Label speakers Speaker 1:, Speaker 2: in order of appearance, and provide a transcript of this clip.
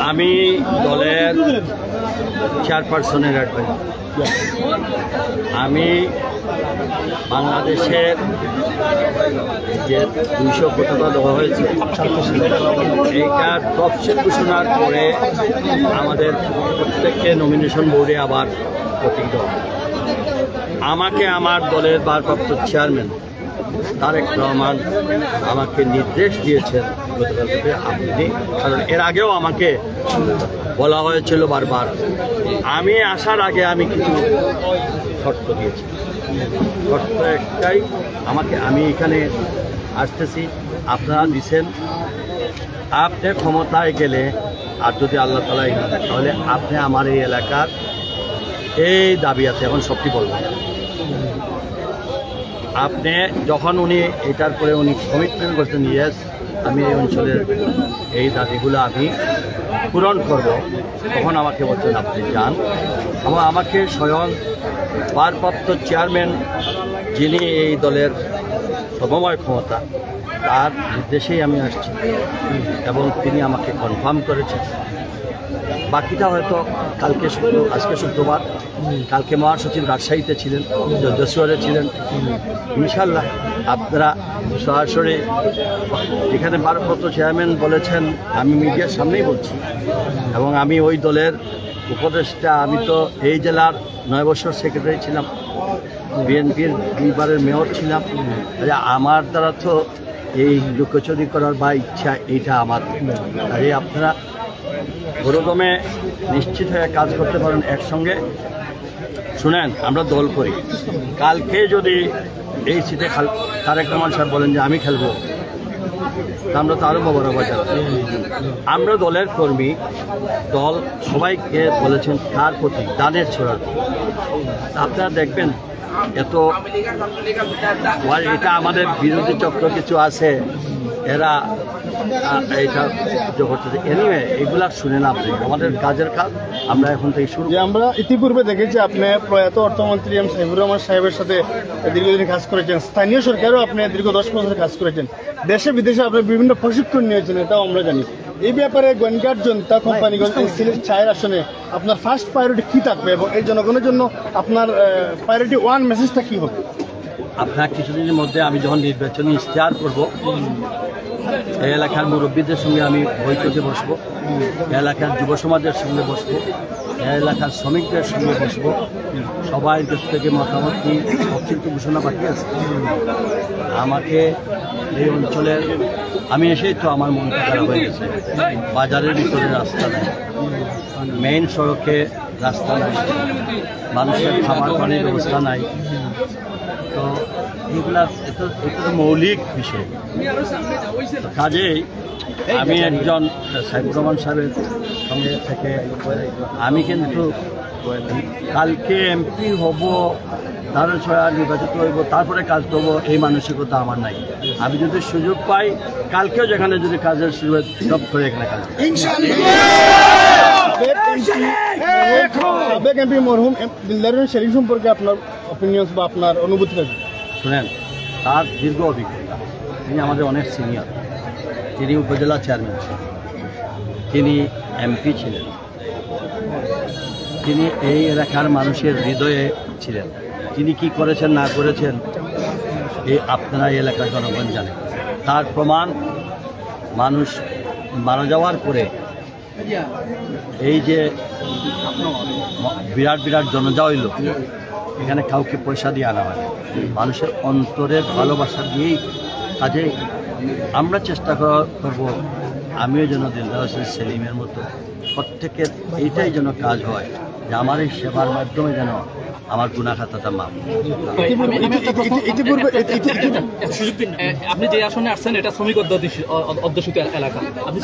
Speaker 1: আমি দলের চেয়ারপারসনের অ্যাডভাইজার। আমি বাংলাদেশের যে 200 পতাকা দেওয়া হয়েছে এইটার তফসিল ঘোষণার পরে আমাদের প্রত্যেককে নমিনেশন বোর্ডে আবার প্রতীক দেওয়া। আমাকে আমার দলের ভারপ্রাপ্ত চেয়ারম্যান তারেক রহমান আমাকে নির্দেশ দিয়েছেন গতকাল থেকে আপনি, কারণ এর আগেও আমাকে বলা হয়েছিল বারবার। আমি আসার আগে আমি কিছু শর্ত দিয়েছি। শর্ত একটাই, আমি এখানে আসতেছি, আপনারা দিচ্ছেন, আপনি ক্ষমতায় গেলে আর যদি আল্লাহ তাআলা তাহলে আপনি আমার এই এলাকার এই দাবি আছে, এখন সবটি বলবেন। আপনি যখন উনি এটার পরে উনি কমিটমেন্ট করছেন, ইয়েস আমি এই অঞ্চলের এই দাবিগুলো আমি পূরণ করব, তখন আমাকে বলছেন আপনি যান। এবং আমাকে স্বয়ং ভারপ্রাপ্ত চেয়ারম্যান যিনি এই দলের সর্বময় ক্ষমতা, তার নির্দেশেই আমি আসছি এবং তিনি আমাকে কনফার্ম করেছেন। বাকিটা হয়তো আজকে শুক্রবার, কালকে মহাসচিব রাজশাহীতে ছিলেন, যশোরে ছিলেন। ইনশাল্লাহ আপনারা সরাসরি এখানে ভারপ্রাপ্ত চেয়ারম্যান বলেছেন, আমি মিডিয়ার সামনেই বলছি, এবং আমি ওই দলের উপদেষ্টা। আমি তো এই জেলার 9 বছর সেক্রেটারি ছিলাম, বিএনপির 2বারের মেয়র ছিলাম। আমার দ্বারা তো এই লুকোচুরি করার বা ইচ্ছা এইটা আমার। আর এই আপনারা গৌরদমে নিশ্চিত হয়ে কাজ করতে পারেন একসঙ্গে। শুনেন, আমরা দল করি, কালকে যদি এই সিটে তারেক রহমান সাহেব বলেন যে আমি খেলবো, আমরা তো আরও বড় বাজার। আমরা দলের কর্মী, দল সবাইকে বলেছেন তার প্রতি দানের ছড়ার। আপনারা দেখবেন এটা আমাদের বিরোধী চক্র কিছু আছে, এরা এইটা করতেছে। এনিওয়ে এগুলা শুনেন আপনি, আমাদের কাজের কাজ আমরা এখন থেকে শুরু।
Speaker 2: আমরা ইতিপূর্বে দেখেছি আপনি প্রয়াত অর্থমন্ত্রী এম সাইফুর রহমান সাহেবের সাথে দীর্ঘদিন কাজ করেছেন, স্থানীয় সরকারও আপনি দীর্ঘ 10 বছর কাজ করেছেন, দেশে বিদেশে আপনি বিভিন্ন প্রশিক্ষণ নিয়েছেন, এটাও আমরা জানি। এই ব্যাপারে গোয়েন্দার জনতা কোম্পানিগঞ্জ সিলেট 4 আসনে আপনার ফার্স্ট প্রায়োরিটি কী থাকবে এবং এই জনগণের জন্য আপনার প্রায়োরিটি 1 মেসেজটা কী হবে?
Speaker 1: আপনার কিছুদিনের মধ্যে আমি যখন নির্বাচনী ইশতেহার করব, এই এলাকার মুরব্বীদের সঙ্গে আমি বৈঠকে বসবো, এলাকার যুব সমাজের সঙ্গে বসবো, এলাকার শ্রমিকদের সঙ্গে বসবো। সবাই দেশ থেকে মতামত নিয়ে অতিরিক্ত ঘোষণা বাকি আছে। আমাকে এই অঞ্চলের আমি এসেই তো আমার মনটা খারাপ হয়ে গেছে। বাজারের ভিতরে রাস্তা নেই, মেইন সড়কে রাস্তা নাই, মানুষের খাবার পানির ব্যবস্থা নাই। তো এগুলা এটা মৌলিক বিষয়। কাজেই আমি একজন সাইফুর রহমান সাহেবের সঙ্গে থেকে আমি কিন্তু কালকে এমপি হব, তারও 6 নির্বাচিত হইব, তারপরে কাজ করবো, এই মানসিকতা আমার নাই। আমি যদি সুযোগ পাই, কালকেও যেখানে যদি কাজের সুযোগ সব করে এখানে কাজ।
Speaker 2: সাবেক এমপি মরহুম দিলদার শেরিফ সম্পর্কে আপনার অপিনিয়ন বা আপনার অনুভূতি আছে?
Speaker 1: শুনেন, তার দীর্ঘ অভিজ্ঞতা, তিনি আমাদের অনেক সিনিয়র। তিনি উপজেলা চেয়ারম্যান ছিলেন, তিনি এমপি ছিলেন, তিনি এই এলাকার মানুষের হৃদয়ে ছিলেন। তিনি কি করেছেন না করেছেন এই আপনারা এই এলাকার জনগণ জানেন। তার প্রমাণ মানুষ মারা যাওয়ার পরে এই যে বিরাট বিরাট জনজা হইল, এখানে কাউকে পয়সা দিয়ে আনা হয়, মানুষের অন্তরের ভালোবাসা দিয়েই। কাজে আমরা চেষ্টা করব আমিও যেন দিলদার হোসেন সেলিমের মতো প্রত্যেকের এইটাই যেন কাজ হয়, যে আমার এই সেবার মাধ্যমে যেন আমার গুনাহ খাতাটা মাফ।
Speaker 3: আপনি যে আসনে আসছেন এটা শ্রমিক অধ্যুষিত এলাকা, আপনি